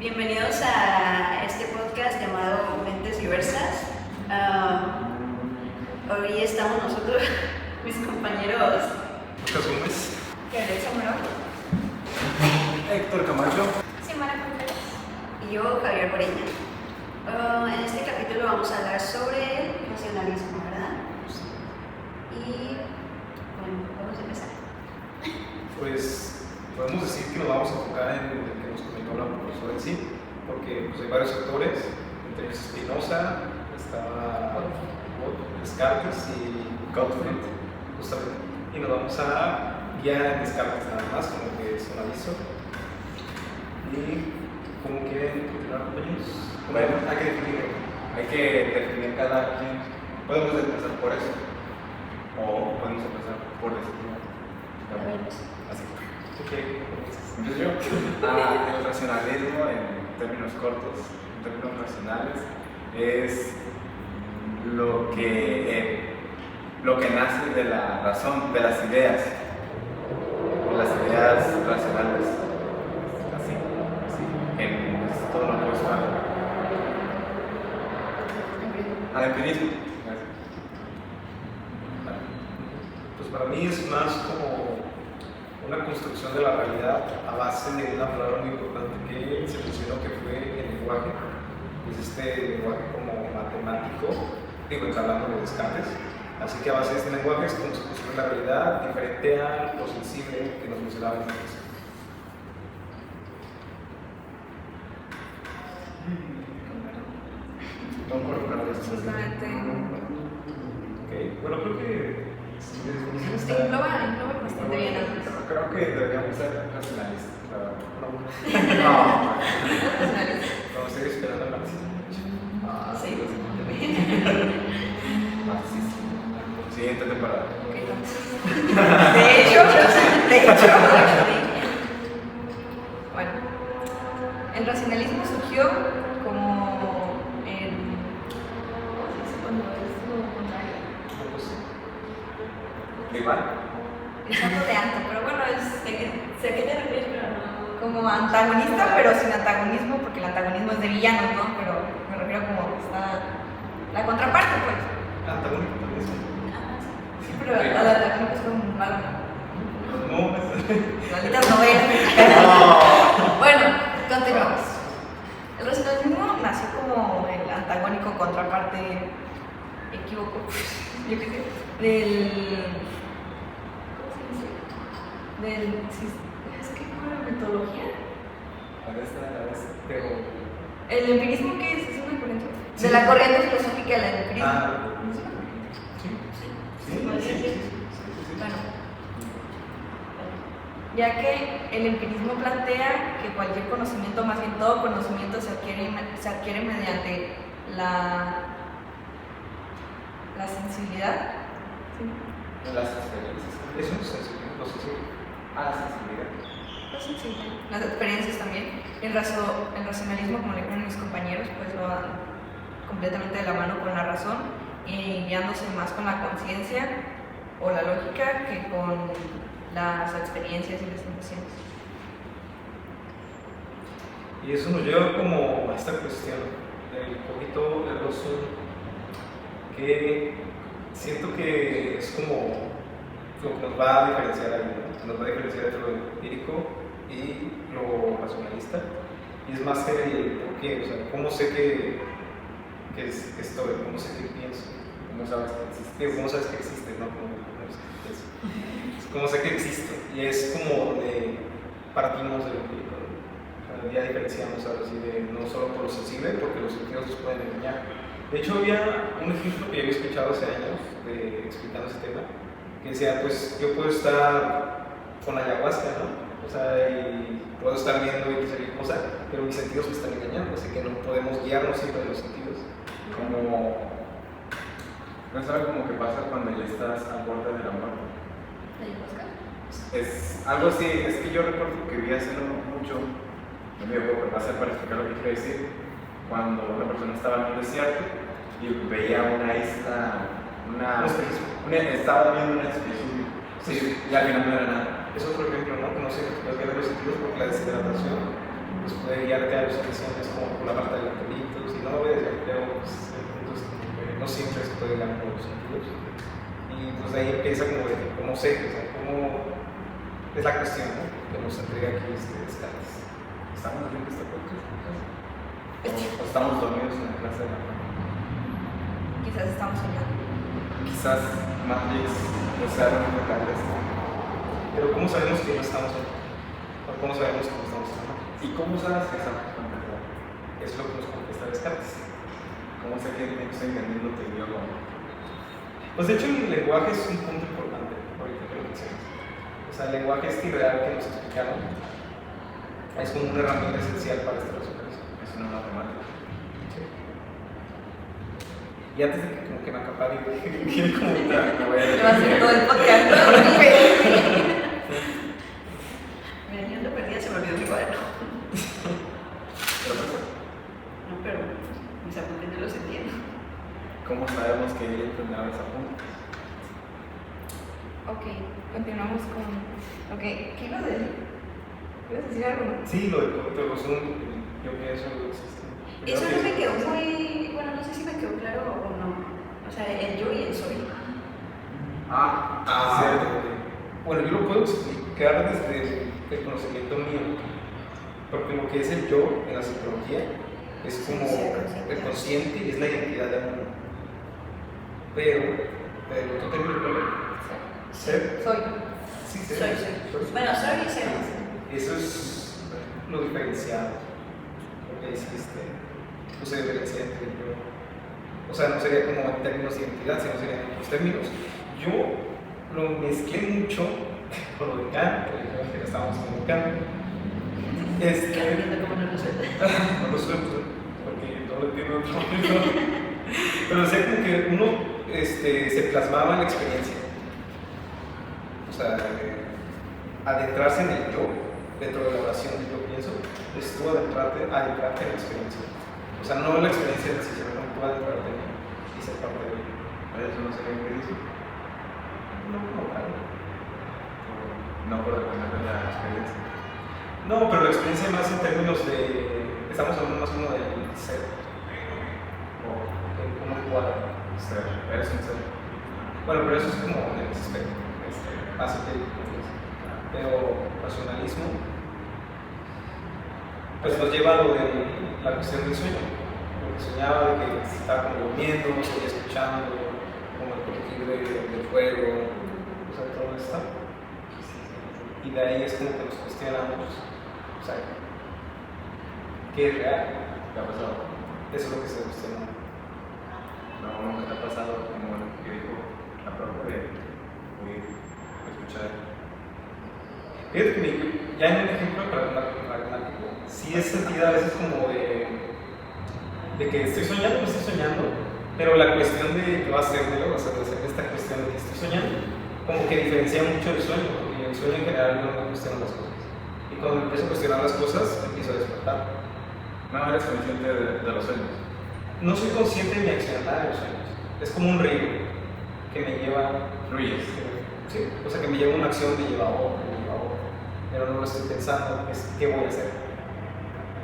Bienvenidos a este podcast llamado Mentes Diversas. Hoy estamos nosotros, mis compañeros Lucas Gómez, Gabriel Zamorón Héctor Camacho, Simona Contreras. y yo, Javier Boreña. En este capítulo vamos a hablar sobre el nacionalismo, ¿verdad? Y bueno, vamos a empezar. pues podemos decir que nos vamos a enfocar en el que nos comentó la profesora en sí, porque pues, hay varios autores, entre ellos Spinoza, estaba Descartes y Gottfried, justamente, y nos vamos a guiar en Descartes nada más, como que es un aviso. ¿Y cómo quieren continuar, compañeros? Bueno, hay que definirlo. hay que definir cada quien. Podemos empezar por eso. O podemos empezar por decirlo. Así. Ok, Empiezo yo. El racionalismo, en términos cortos, en términos racionales, es lo que nace de la razón, de las ideas racionales. Así, es todo lo opuesto al empirismo. pues para mí es más como una construcción de la realidad a base de una palabra muy importante que se mencionó, que fue el lenguaje. Es este lenguaje como matemático, está hablando de Descartes. Así que a base de este lenguaje es como se construye la realidad diferente a lo sensible que nos mencionaba antes. Concuerdo con lo que Justamente. Ok, bueno, creo que si mi definición Sí, está... engloba bastante bien. Creo que deberíamos ser racionalistas. No, estoy esperando el marxismo. Sí, Marxismo. Siguiente temporada. De hecho, Bueno, el racionalismo surgió como en. ¿Cómo se dice cuando es lo contrario? Igual. Es algo de antes, pero bueno, sé a qué te refieres, pero no. como antagonista, pero sin antagonismo, porque el antagonismo es de villanos, ¿no? Pero me refiero como que está la contraparte, pues. Antagónico también es. Sí, pero el antagonismo es como malo. No, Malditas novelas. Bueno, continuamos. El racionalismo nació como el antagónico contraparte, equívoco, yo qué sé, es que ¿cómo era la metodología? Pero. ¿El empirismo qué es? ¿Es una corriente? De la corriente filosófica del empirismo. Bueno, ya que el empirismo plantea que cualquier conocimiento, más bien todo conocimiento, se adquiere mediante la sensibilidad. ¿Sí? Las experiencias. Eso es sensible. La sensibilidad. La sensibilidad. Las experiencias también. El racionalismo, como le dijeron mis compañeros, pues lo dan completamente de la mano con la razón y guiándose más con la conciencia o la lógica que con las experiencias y las sensaciones. Y eso nos lleva como a esta cuestión del poquito de razón, que siento que es como lo que nos va a diferenciar ahí, ¿no? Nos va a diferenciar entre lo empírico y lo racionalista. Y es más que el por qué, o sea, cómo sé que estoy, cómo sé que pienso, ¿Cómo sabes que existe? cómo sabes que existe, ¿no? Cómo sé que existe. Y es como donde partimos del empírico, ¿no? O sea, ya diferenciamos ahora sí de no solo por lo sensible, porque los sentidos nos pueden engañar. De hecho, había un ejemplo que yo había escuchado hace años explicando ese tema, que decía, pues yo puedo estar con ayahuasca, ¿no? O sea, y puedo estar viendo y cualquier cosa, pero mis sentidos me están engañando, así que no podemos guiarnos siempre de los sentidos. Como. No es algo como que pasa cuando ya estás al borde de la muerte. Es algo así, es que yo recuerdo que vi hace no mucho, no me voy a hacer para explicar lo que quiero decir, cuando una persona estaba en un desierto y veía una isla, estaba viendo una especie, sí, y al final no era nada. Es otro ejemplo, ¿no? Que no sé, que puedes guiar los sentidos porque la deshidratación pues ya te da ilustraciones como por la parte de los pelitos, y no lo ves, pero pues, entonces, no siempre se puede ganar por los sentidos. Y pues de ahí empieza como de cómo sé, o sea, cómo es la cuestión, ¿no? Que nos entrega aquí Descartes. ¿Estamos viendo este podcast? ¿O estamos dormidos en la clase de la mañana? Quizás estamos soñando. Quizás Matrix no sea lo único que haga esto. Pero ¿cómo sabemos que no estamos en? ¿O cómo sabemos que no estamos en? ¿Y cómo sabes que estamos en verdad? Eso es lo que nos contesta Descartes. ¿Cómo sé que estoy entendiendo tu idioma? Pues de hecho el lenguaje es un punto importante, ahorita que lo mencionas. O sea, el lenguaje este ideal que nos explicaron es como una herramienta esencial para esta resolución. Es una matemática. Sí. Y antes de que como que me acapare, quiero comentar. No voy a Le va a hacer todo el podcast. Mira, yo ando perdida, se me olvidó mi cuaderno. Pero, No, pero mis apuntes no los entiendo. ¿cómo sabemos que ella entenderá los apuntes? Ok, continuamos con. Ok, ¿qué ibas a decir? ¿Ibas a decir algo? Sí, lo de Zoom, yo pienso que existe. Eso no me quedó muy. Bueno, no sé si me quedó claro o no. O sea, el yo y el soy. Cierto. Bueno, yo lo puedo explicar desde el conocimiento mío, porque lo que es el yo en la psicología es como el consciente y es la identidad de uno. Pero, el otro término, ser. Soy. Sí, Soy, ser. soy. Bueno, soy y ser. Eso es lo diferenciado. Lo que hiciste, pues se diferencia entre yo. O sea, no sería como en términos de identidad, sino serían en otros términos. Yo lo mezclé mucho con lo de Kant, que ya estábamos con Kant. Viendo cómo no lo suelta. No lo suelto, porque no lo entiendo otro momento. Pero o sea, como que uno se plasmaba en la experiencia. O sea, adentrarse en el yo, dentro de la oración del yo pienso, es tú adentrarte en la experiencia. O sea, no la experiencia en sí, sino tú adentrarte en ella y ser parte de ella. ¿Eso no sería empirismo? No, claro. No por depender de la experiencia. No, pero la experiencia más en términos de. Estamos hablando más como del ser. O de cómo cuadra. Ser, eres un ser. Bueno, pero eso es como en el aspecto. Más empírico. Pero racionalismo. Pues nos lleva a lo de la cuestión del sueño. Porque soñaba de que estaba como durmiendo, seguía escuchando, como el colectivo del fuego, o sea, todo esto. Y de ahí es como que nos cuestionamos, o sea, ¿qué es real? ¿Qué ha pasado? Eso es lo que se cuestiona. No, nunca te ha pasado como lo que dijo la profe de oír, escuchar. Fíjate que ya en un ejemplo pragmático, sí es sentido a veces como de que estoy soñando, no estoy soñando, pero la cuestión de yo hacérmelo, o sea, de hacer esta cuestión de que estoy soñando, como que diferencia mucho el sueño, porque el sueño en general no me cuestiona las cosas. Y cuando me empiezo a cuestionar las cosas, empiezo a despertar. No eres consciente de los sueños. No soy consciente de mi accionar de los sueños. Es como un río que me lleva. Fluyes. Sí, o sea, que me lleva a una acción, me lleva a otra, me lleva a otra. Pero no lo estoy pensando, es qué voy a hacer.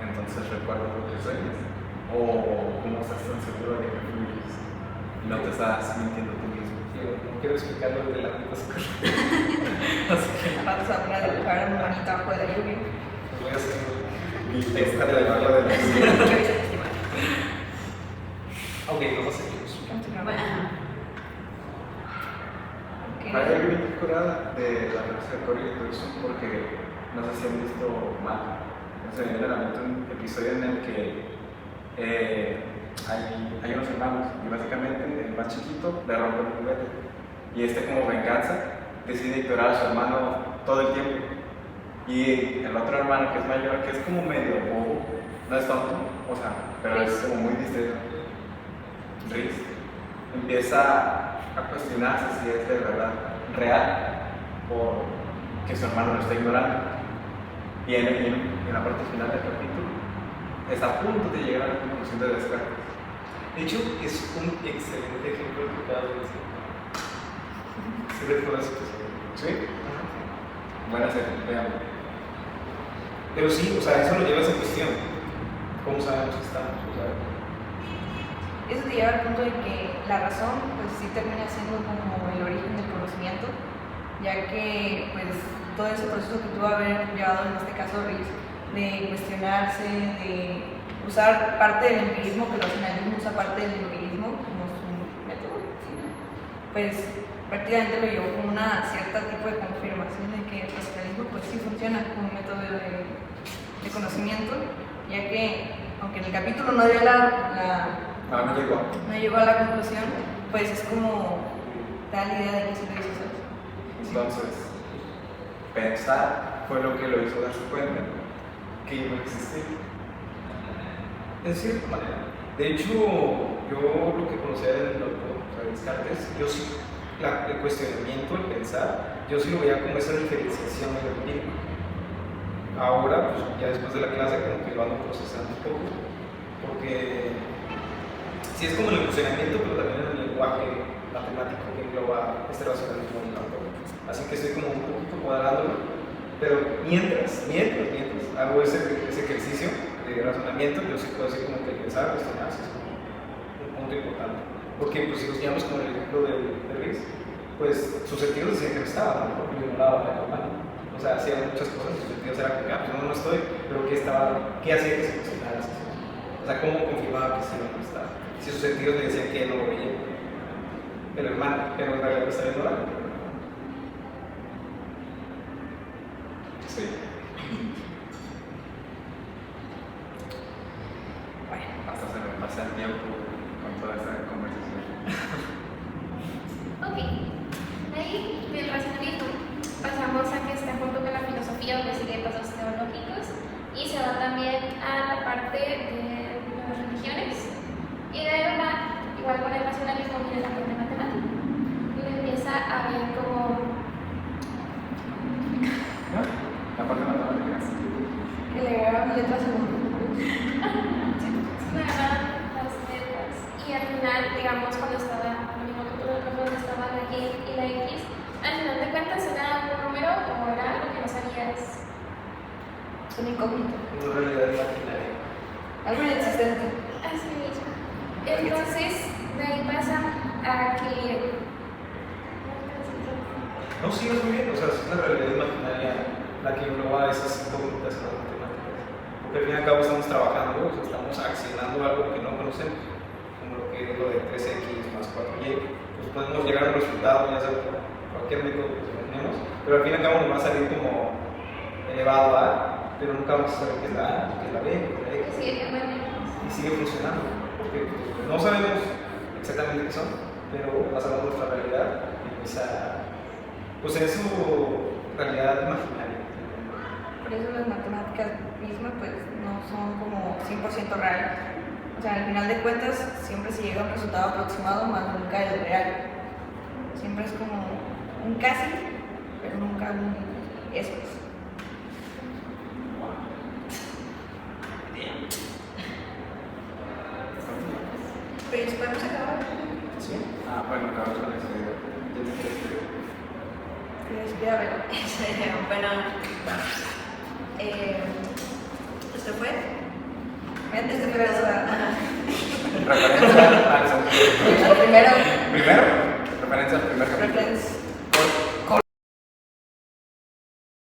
Entonces recuerdas lo que sueñas. O cómo estás tan seguro de que fluyes. Y no te estás mintiendo tú mismo. No quiero explicarlo desde la misma psicología. Así que Vamos a poner a dibujar una manita abajo de la lluvia. lo voy a hacer. Y esta de la de la Ok, vamos a seguir. Continuamos. Bueno, ajá. Ok. Hay algo bien curada de la clase de Corey y Tucson porque no sé si han visto mal. Se me viene a la mente un episodio en el que hay unos hermanos y básicamente el más chiquito le rompe un juguete y como venganza decide ignorar a su hermano todo el tiempo y el otro hermano que es mayor, que es como medio bobo, no es tonto, o sea, pero es como muy distraído, Riz, empieza a cuestionarse si es de verdad real o que su hermano lo está ignorando y en la parte final del capítulo está a punto de llegar a la conclusión de Descartes. De hecho, es un excelente ejemplo que acabas de decir. ¿Sí recuerdas eso? ¿Sí? Buena serie, veamos. Pero sí, o sea, eso lo lleva a esa cuestión. no sabemos qué estamos. O sea, Eso te lleva al punto de que la razón, pues sí termina siendo como el origen del conocimiento, ya que pues todo ese proceso que tuvo haber llevado en este caso Ries, de cuestionarse, de usar parte del empirismo, que el racionalismo usa parte del empirismo como su método, ¿sí? Pues prácticamente lo llevó con una cierta tipo de confirmación de que el racionalismo pues sí funciona como un método de conocimiento, ya que aunque en el capítulo no dio no llegó a la conclusión, pues es como da la idea de que sí lo hizo. Entonces, pensar fue lo que lo hizo darse cuenta que iba a existir. en cierta manera. De hecho, yo lo que conocía del doctor, o sea, Descartes, yo sí, el cuestionamiento, el pensar, yo sí lo veía como esa diferenciación del empírico. Ahora, pues ya después de la clase, como que lo ando procesando un poco, porque sí es como el funcionamiento, pero también el lenguaje matemático que engloba este racionalismo del campo. Así que estoy como un poquito cuadrándolo, pero mientras hago ese ejercicio de razonamiento, yo sí puedo decir como que pensar, cuestionarse es como un punto importante. Porque pues si nos guiamos con el ejemplo de Ries, pues sus sentidos decían que no estaba, ¿no? Porque ignoraba la campana. O sea, hacía muchas cosas, sus sentidos eran como que, pues no estoy, pero ¿qué hacía que se funcionara? O sea, ¿cómo confirmaba que sí o no estaba? Si sus sentidos le decían que no lo veía. Pero en realidad lo estaba ignorando. Sí. Bueno, Hasta se me pasa el tiempo con toda esta conversación. Ok, de ahí del racionalismo pasamos a que está junto con la filosofía, donde sigue pasos teológicos, y se va también a la parte de las religiones, y de ahí va, igual con el racionalismo, viene la parte matemática, y empieza a ver como La parte matemática. que le agregaron letras segundo. las letras, y al final, digamos, cuando estaba, lo mismo que tú, cuando estaba la Y y la X, al final de cuentas era un número o era algo que no sabías. Un incógnito. Una realidad imaginaria. Algo inexistente. Así mismo. Entonces, de ahí pasa a que. No, sí, es muy bien. O sea, es una realidad imaginaria la que engloba esas incógnitas en las matemáticas. Porque al fin y al cabo estamos trabajando, o sea, estamos accionando algo que no conocemos, como lo que es lo de 3x más 4y. Pues podemos llegar a un resultado, ya sea por cualquier método que imaginemos, pero al fin y al cabo nos va a salir como elevado a, pero nunca vamos a saber qué es la A, qué es la B, qué es la X. Y sigue funcionando, porque pues, no sabemos exactamente qué son, pero basamos nuestra realidad en esa, pues en su realidad imaginaria. Por eso las matemáticas mismas pues no son como 100% reales. O sea, al final de cuentas siempre se llega a un resultado aproximado, más nunca el real. Siempre es como un casi, pero nunca un eso. Pero podemos acabar. ¿Sí? Ah, bueno, acabamos con esa idea. Quería ver. Bueno, ¿esto fue? Antes de empezar Referencia al primero, primero, referencia al primer capítulo. referencia